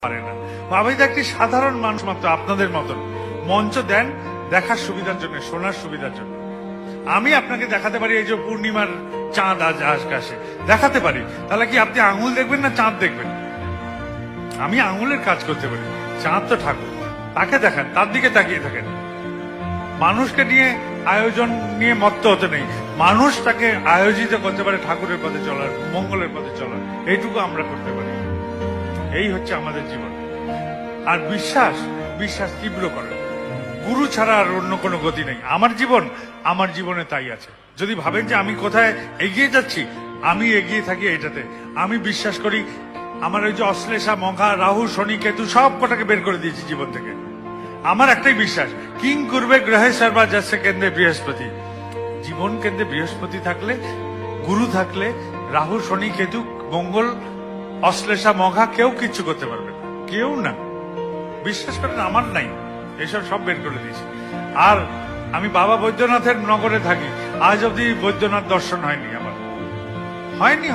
পারে না। বাবাইদা একটি সাধারণ মানুষ মাত্র, আপনাদের মতন। মঞ্চ দেন দেখার সুবিধার জন্য, শোনার সুবিধার জন্য। আমি আপনাকে দেখাতে পারি এই যে পূর্ণিমার চাঁদ আজ আকাশে দেখাতে পারি, তাহলে কি আপনি আঙুল দেখবেন না চাঁদ দেখবেন? আমি আঙুলের কাজ করতে পারি, চাঁদ তো ঠাকুর, তাকে দেখান, তার দিকে তাকিয়ে থাকেন। মানুষকে নিয়ে আয়োজন নিয়ে মত্ত হতে নেই, মানুষ তাকে আয়োজিত করতে পারে ঠাকুরের পথে চলার, মঙ্গলের পথে চলার, এইটুকু আমরা করতে পারি। এই হচ্ছে আমাদের জীবন। আর বিশ্বাস, বিশ্বাস তীব্র করে। গুরু ছাড়া আর অন্য কোনো গতি নেই। আমার জীবনে তাই আছে। যদি ভাবেন যে আমি কোথায় এগিয়ে যাচ্ছি, আমি এগিয়ে থাকি এটাতে। আমি বিশ্বাস করি, আমার ওই যে অশ্লেষা, মঘা, রাহু, শনি, কেতু সব কটাকে বের করে দিয়েছি জীবন থেকে। আমার একটাই বিশ্বাস, কিং করবে গ্রহে সর্বা যাচ্ছে কেন্দ্রে বৃহস্পতি। জীবন কেন্দ্রে বৃহস্পতি থাকলে, গুরু থাকলে, রাহু, শনি, কেতু, মঙ্গল, অশ্লেষা, মঘা কেউ কিচ্ছু করতে পারবে না, কেউ না। বিশ্বাস করেন, আমার নাই, এসব সব বের করে দিয়েছি। আর আমি বাবা বৈদ্যনাথের নগরে থাকি, আজ অব্দি বৈদ্যনাথ দর্শন হয়নি আমার, হয়নি।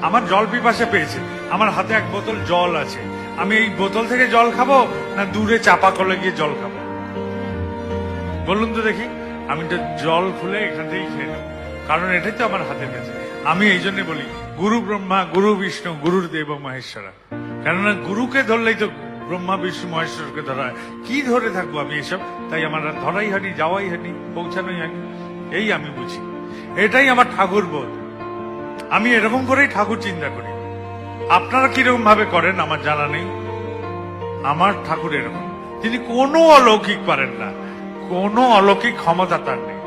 আমার জল পিপাসা পেয়েছে, আমার হাতে এক বোতল জল আছে, আমি এই বোতল থেকে জল খাবো না দূরে চাপা কলে গিয়ে জল খাবো? বলুন তো দেখি। আমি তো জল খুলে এখান থেকেই খেয়ে নেবো, কারণ এটাই তো আমার হাতের কাছে। আমি এই জন্য বলি, গুরু ব্রহ্মা, গুরু বিষ্ণু, গুরুর দেব মহেশ্বরা। কেননা গুরুকে ধরলেই তো ব্রহ্মা, বিষ্ণু, মহেশ্বরকে ধরা হয়। কি ধরে থাকবো আমি এসব? তাই আমার ধরাই হয়নি, যাওয়াই হয়নি, পৌঁছানোই হয়নি। এই আমি বুঝি, এটাই আমার ঠাকুর বোধ। আমি এরকম করেই ঠাকুর চিন্তা করি। আপনারা কিরকম ভাবে করেন আমার জানা নেই। আমার ঠাকুর এরকম, তিনি কোনো অলৌকিক পারেন না, কোনো অলৌকিক ক্ষমতা তার নেই,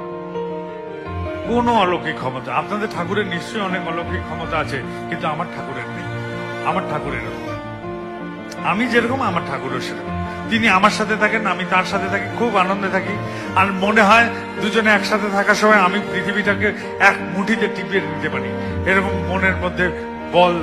কোনো অলৌকিক ক্ষমতা। আপনাদের ঠাকুরের নিশ্চয়ই অনেক অলৌকিক ক্ষমতা আছে, কিন্তু আমার ঠাকুরের নেই। আমার ঠাকুর এরকম, আমি যেরকম আমার ঠাকুরও সেরকম। তিনি আমার সাথে থাকেন, আমি তার সাথে থাকি, খুব আনন্দে থাকি। আর মনে হয় দুজনে একসাথে থাকার সময় আমি পৃথিবীটাকে এক মুঠিতে টিপিয়ে নিতে পারি, এরকম মনের মধ্যে বল